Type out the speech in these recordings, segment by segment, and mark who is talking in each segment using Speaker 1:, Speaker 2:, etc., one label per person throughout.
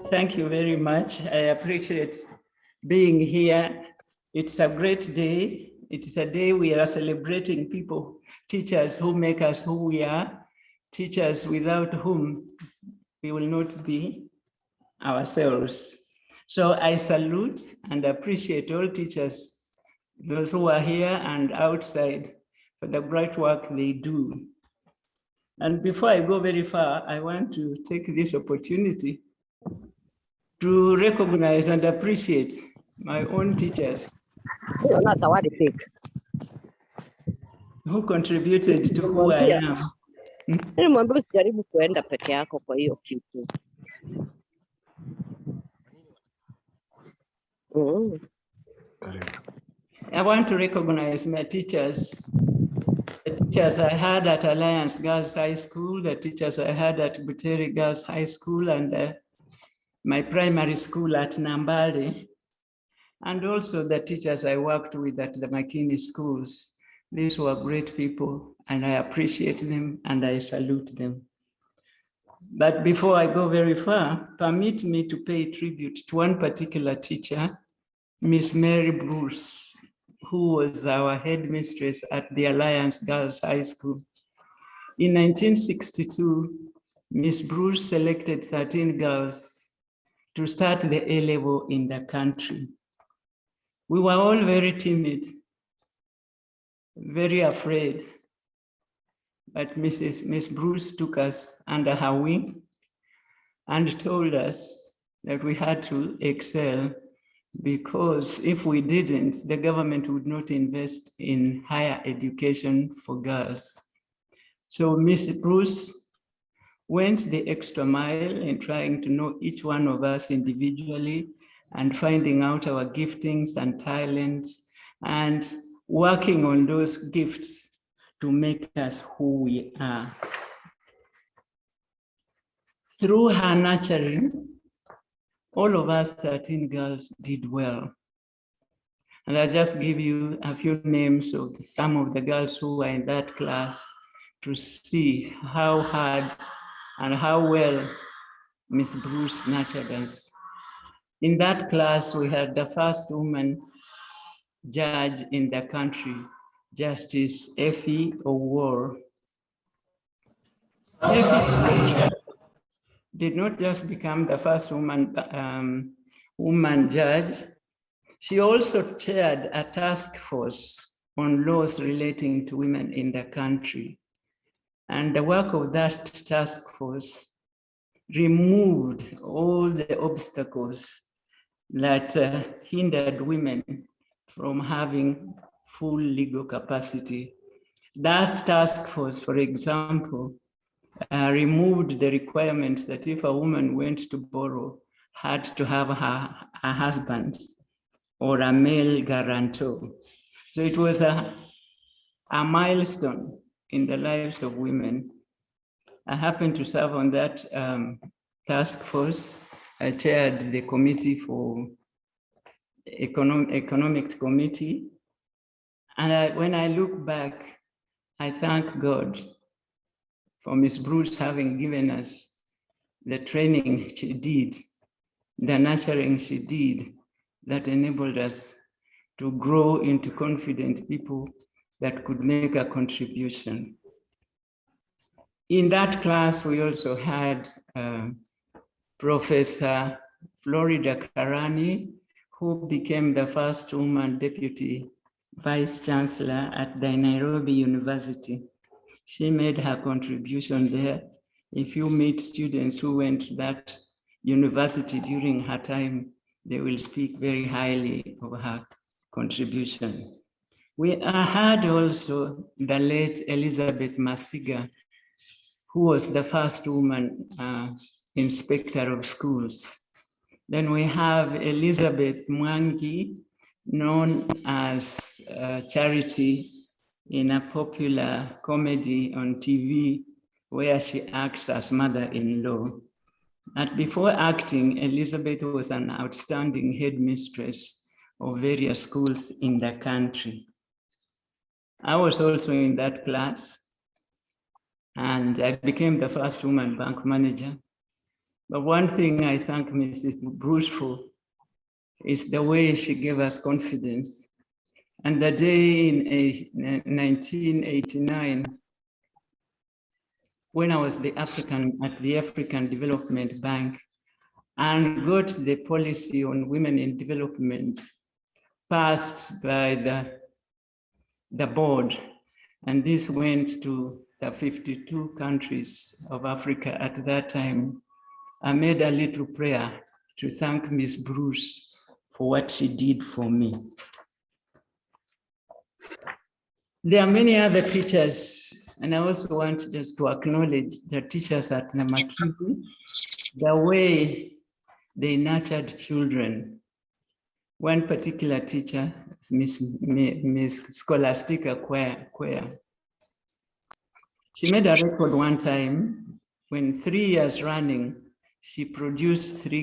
Speaker 1: Thank you very much. I appreciate being here. It's a great day. It's a day we are celebrating people, teachers who make us who we are, teachers without whom we will not be ourselves. So I salute and appreciate all teachers, those who are here and outside, for the bright work they do. And before I go very far, I want to take this opportunity to recognize and appreciate my own teachers who contributed to who I am.
Speaker 2: Usijaribu kuenda peke yako kwa hiyo kitu.
Speaker 1: I want to recognize my teachers, the teachers I had at Alliance Girls High School, the teachers I had at Buteri Girls High School, and my primary school at Nambale, and also the teachers I worked with at the McKinney schools. These were great people, and I appreciate them and I salute them. But before I go very far, permit me to pay tribute to one particular teacher, Miss Mary Bruce, who was our headmistress at the Alliance Girls High School. In 1962, Miss Bruce selected 13 girls to start the A-level in the country. We were all very timid, very afraid, but Miss Bruce took us under her wing and told us that we had to excel, because if we didn't, the government would not invest in higher education for girls. So Miss Bruce went the extra mile in trying to know each one of us individually and finding out our giftings and talents and working on those gifts to make us who we are. Through her nurturing, all of us 13 girls did well. And I'll just give you a few names of some of the girls who were in that class to see how hard and how well Miss Bruce nurtured us. In that class, we had the first woman judge in the country, Justice Effie O'War. Effie did not just become the first woman judge, she also chaired a task force on laws relating to women in the country. And the work of that task force removed all the obstacles that hindered women from having full legal capacity. That task force, for example, removed the requirement that if a woman went to borrow, had to have a husband or a male guarantor. So it was a milestone in the lives of women. I happened to serve on that task force. I chaired the committee for economic committee. And when I look back, I thank God for Miss Bruce having given us the training she did, the nurturing she did, that enabled us to grow into confident people that could make a contribution. In that class, we also had Professor Florida Karani, who became the first woman deputy vice chancellor at the Nairobi University. She made her contribution there. If you meet students who went to that university during her time, they will speak very highly of her contribution. We had also the late Elizabeth Masiga, who was the first woman inspector of schools. Then we have Elizabeth Mwangi, known as Charity in a popular comedy on TV where she acts as mother-in-law. And before acting, Elizabeth was an outstanding headmistress of various schools in the country. I was also in that class. and I became the first woman bank manager. But one thing I thank Mrs. Bruce for is the way she gave us confidence. And the day in 1989, when I was at the African Development Bank and got the policy on women in development passed by the board, and this went to the 52 countries of Africa at that time, I made a little prayer to thank Miss Bruce for what she did for me. There are many other teachers, and I also want just to acknowledge the teachers at Namakizi, the way they nurtured children. One particular teacher, Miss Scholastica Quer, she made a record one time when 3 years running, she produced 3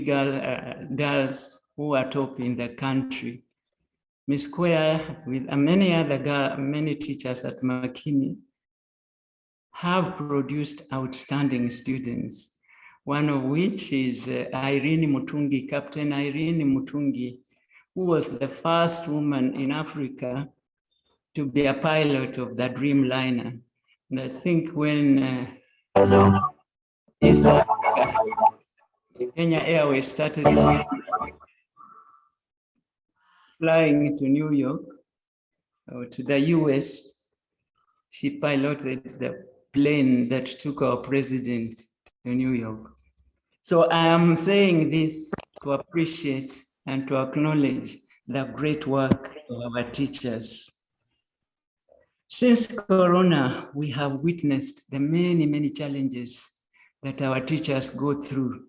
Speaker 1: girls who were top in the country. Miss Quer, with many teachers at Makini, have produced outstanding students, one of which is Irene Mutungi, Captain Irene Mutungi, who was the first woman in Africa to be a pilot of the Dreamliner. And I think when East Africa, Kenya Airways started flying to New York or to the US, she piloted the plane that took our president to New York. So I am saying this to appreciate and to acknowledge the great work of our teachers. Since Corona, we have witnessed the many, many challenges that our teachers go through.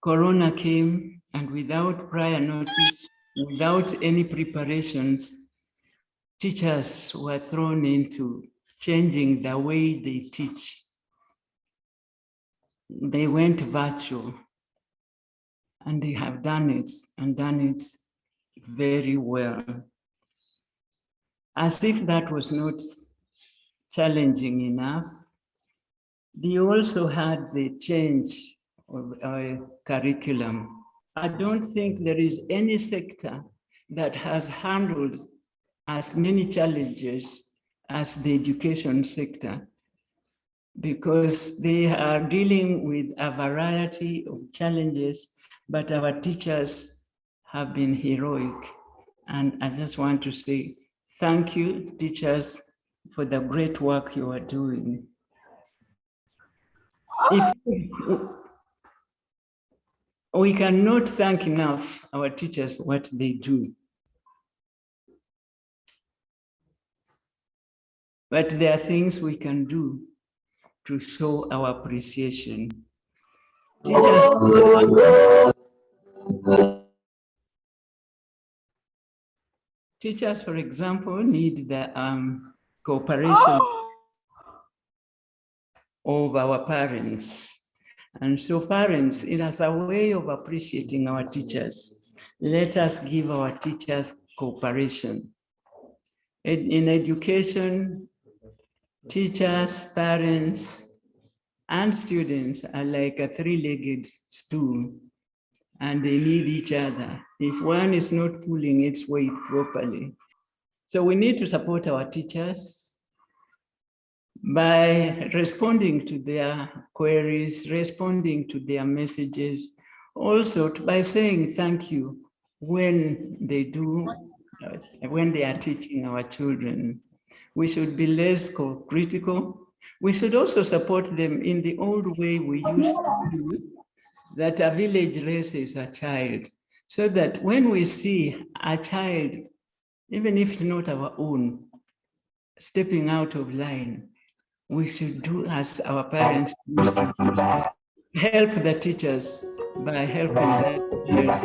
Speaker 1: Corona came, and without prior notice, without any preparations, teachers were thrown into changing the way they teach. They went virtual, and they have done it, and done it very well. As if that was not challenging enough, they also had the change of our curriculum. I don't think there is any sector that has handled as many challenges as the education sector, because they are dealing with a variety of challenges, but our teachers have been heroic. And I just want to say thank you, teachers, for the great work you are doing. We cannot thank enough our teachers for what they do. But there are things we can do to show our appreciation. Teachers, for example, need the cooperation of our parents. And so parents, it is a way of appreciating our teachers. Let us give our teachers cooperation. In education, teachers, parents, and students are like a three-legged stool, and they need each other if one is not pulling its weight properly. So we need to support our teachers by responding to their queries, responding to their messages, also by saying thank you when they are teaching our children. We should be less critical. We should also support them in the old way we used to do, that a village raises a child, so that when we see a child, even if not our own, stepping out of line, we should do as our parents used to do. Help the teachers by helping the teachers